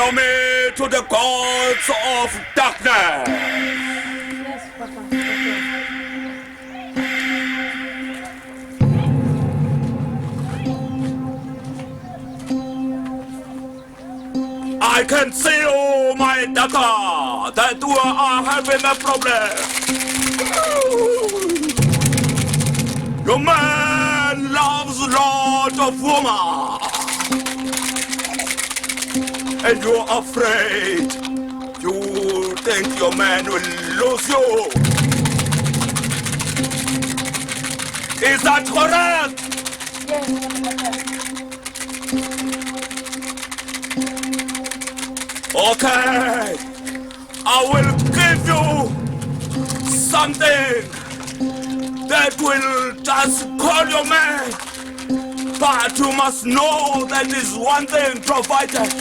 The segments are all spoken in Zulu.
Follow me to the gods of darkness. Yes, Papa. I can see, oh my daughter, that you are having a problem. Your man loves a lot of women. And you're afraid. You think your man will lose you. Is that correct? Okay. I will give you something that will just call your man. But you must know that is one thing provided.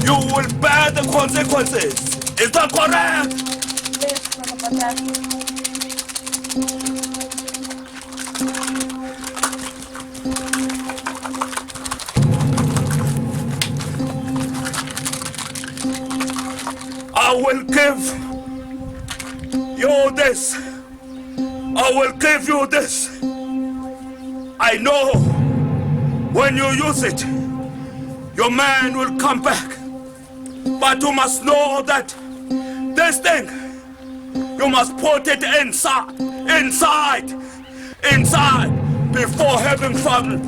You will bear the consequences. Is that correct? Yes, Papa. I will give you this. I will give you this. I know when you use it, your man will come back. But you must know that this thing, you must put it inside, before having fun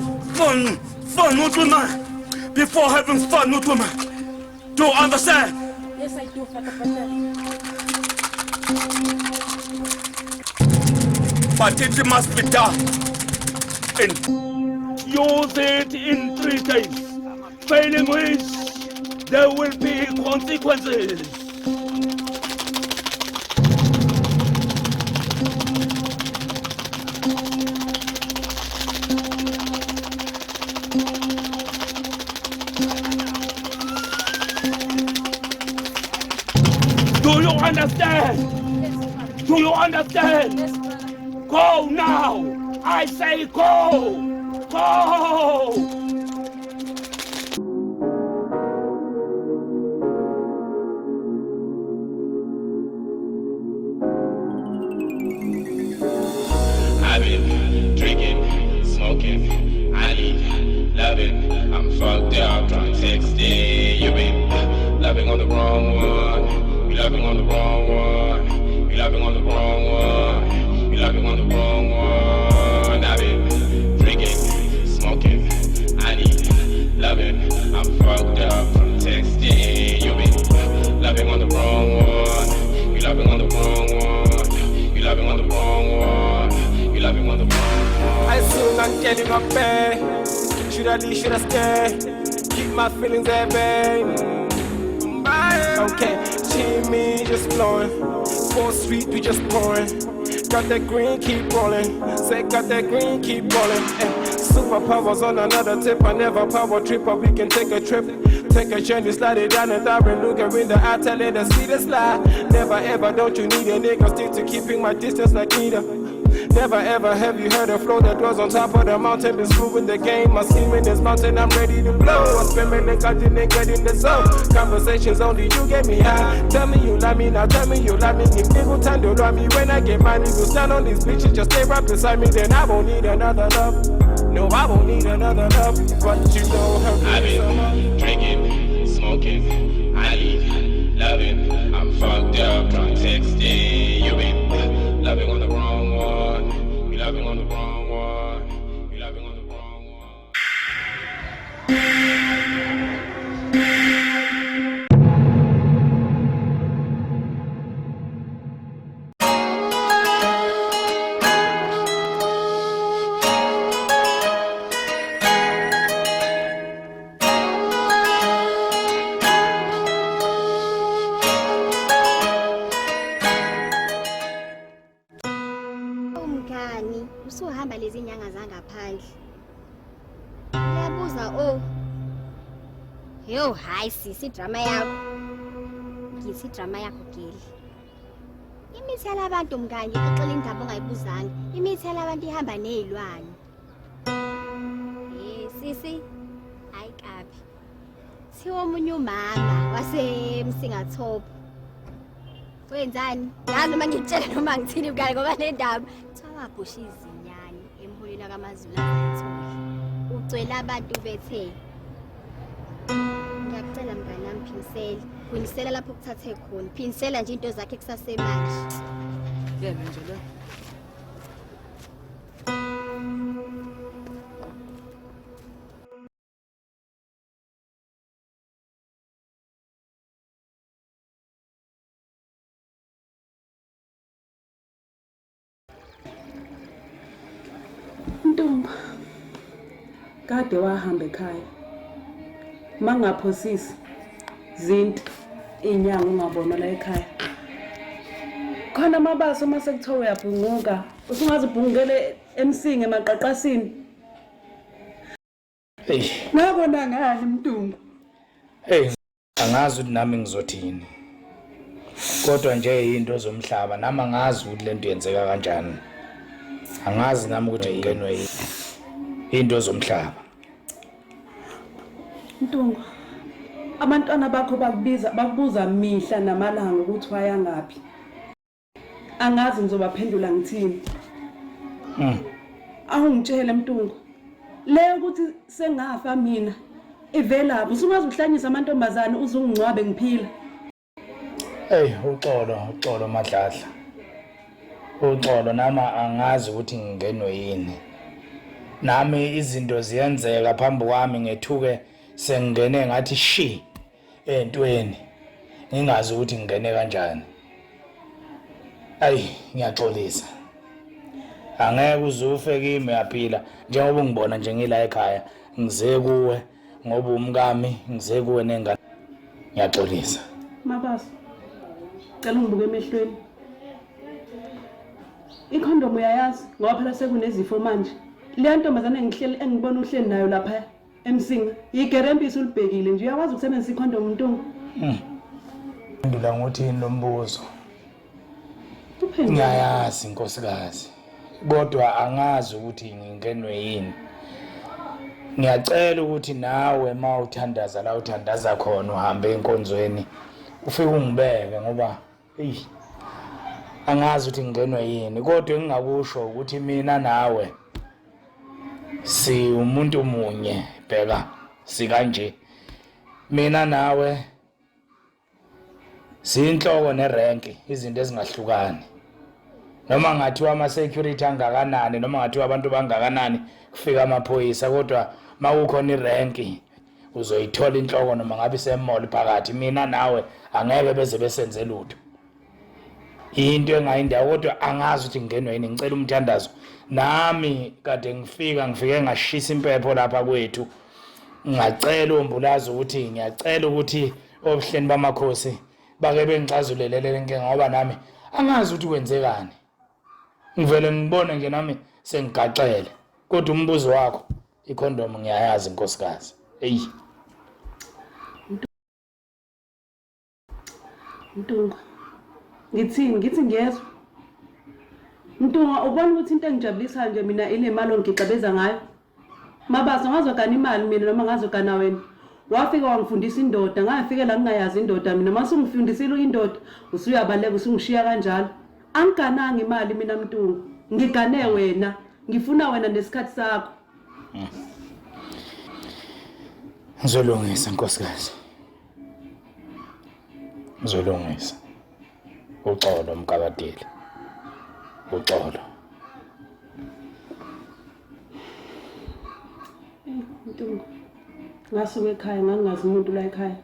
with women, before having fun with women. Do you understand? Yes, I do, Papa. But it must be done. Use it in 3 days. Failing which, there will be consequences. Do you understand? Yes, Papa. Do you understand? Yes, Papa. Go now! I say go! Go! I've been drinking, smoking, I need loving. I'm fucked up, trying texting. You've been loving on the wrong one. You loving on the wrong one. You loving on the wrong one. You loving on the wrong one. I've been drinking, smoking, I need loving. I'm fucked up, trying texting. You've been loving on the wrong one. You loving on the wrong one. You loving on the wrong one. You loving on the wrong one. I soon I'm getting up there. Should I leave, should I stay? Keep my feelings at bay. Okay, Jimmy just blowing. 4th Street, we just pouring. Got that green, keep rolling. Say, got that green, keep rolling. Superpowers on another tip. I never power trip, but we can take a trip. Take a journey, slide it down and down and look her in the eye, tell her to see the slide. Never ever, don't you need a nigga, stick to keeping my distance like Nita. Never ever have you heard a flow that was on top of the mountain. Been screwing the game, my scheme in this mountain, I'm ready to blow. I spend my neck, I didn't get in the zone. Conversations only you get me high. Tell me you love me, now tell me you love me. If people time to love me, when I get money, you stand on these bitches, just stay right beside me, then I won't need another love. No, I won't need another love, but you know how I've been drinking, smoking, I need loving. I'm fucked up, trying texting. You've been loving on the wrong one. You loving on the wrong one. You loving on the wrong one. Usuhamba lezi nyanga zangaphandle. Uyabuza Yo, hayi sisi drama yakho. Ngithi drama yakho geli. Imithela abantu mkanje ixoxa indaba ongayibuzanga. Imithela abantu ihamba nezilwane. Sisi, hayi kabi. Kuthiwa omunye umama wasemsingathobo. Wenzani? Yazi noma ngitshela noma ngithini ukale ngoba le ndaba kuthiwa wabhusha izinyane emholweni kaMazulu aZanthuli. Ucwela abantu bethe. Ngiyacela mngani nami phinisela lapho kuthathe khona. Phinisela nje into zakhe kusasemanje. Yena nje lo. Ntombi kade wahamba ekhaya mangaphosisi zinto inyanga ungabona la ekhaya khona amabaso mase kuthiwa uyabhunguka usungazibhungele emsinge emaqaqasini ngabona ngani Mntungu angazi ukuthi nami ngizothini kodwa nje into zomhlaba nami angazi ukuthi lento yenzeka kanjani angazi nami ukuthi ngingenwe into zomhlaba Mntungu abantwana bakho bakubuza mihla namalanga ukuthi waya ngapi angazi ngizobaphendula ngithini awungitshele Mntungu le ukuthi sengafa mina ivela usungazi ukuhlanyisa amantombazane uzungcwabe ngiphila uxolo madladla uxolo nama angazi ukuthi ngingenwe yini nami izinto ziyenzeka phambi kwami ngethuke sengene ngathi shi entweni ngingazi ukuthi ngingene kanjani ngiyaxolisa angeke uzufe kimi yaphila njengoba ungibona nje ngila ekhaya ngize kuwe ngoba umkami ngize kuwe nengane ngiyaxolisa Mabaso cela ungibuke emehlweni ikhondomu uyayazi ngoba phela sekunezifo manje le ntombazane engibona uhleli nayo lapha emsinga igerempisi ulibhekile nje uyakwazi ukusebenzisa ikhondomu Ntombi Ndula ngothini lo mbuzo ngiyayazi nkosikazi kodwa angazi ukuthi ngingenwe yini ngiyacela ukuthi nawe mawuthandaza la uthandaza khona uhambe enkonzweni ufike ungibeke ngoba angazi ukuthi ngingenwe yini kodwa engingakusho ukuthi mina nawe si umuntu munye bheka sikanje mina nawe sinhloko nerank izinto ezingahlukani noma ngathiwa ama security angakanani noma ngathiwa abantu bangakanani kufika amaphoyisa kodwa mawukhona irank uzoyithola inhloko noma ngabe semall phakathi mina nawe angeke beze besenze lutho into engayindawo kodwa angazi ukuthi ngingenwe yini ngicela umthandazo nami kade ngifike ngashisa impepho lapha kwethu ngacela umbulazi ukuthi ngiyacela ukuthi obuhleni bamakhosi bake bengicazulelele lenkinga ngoba nami angazi ukuthi kwenzekani ngivele ngibone nje nami sengigaxele kodwa umbuzo wakho ikhondomu ngiyayazi nkosikazi Ntungu ngithi ngiyezwa Ntungu ubona ukuthi into engijabulisa nje mina ile mali ongigxabeza ngayo Mabaso ngazogana imali mina noma ngazogana wena wafika wangifundisa indoda ngafike la ngingayazi indoda mina mase ungifundisile indoda usuyabaleka usungishiya kanjalo angigananga imali mina Ntungu ngigane wena ngifuna wena nesikhathi sakho ngizolungisa nkosikazi ngizolungisa uxolo mkabadeli uxolo Ntungu ngasuka ekhaya ngangazi umuntu la ekhaya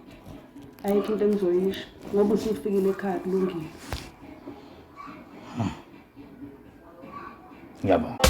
ayikho into engizoyisho ngoba usufikile ekhaya kulungile ngiyabonga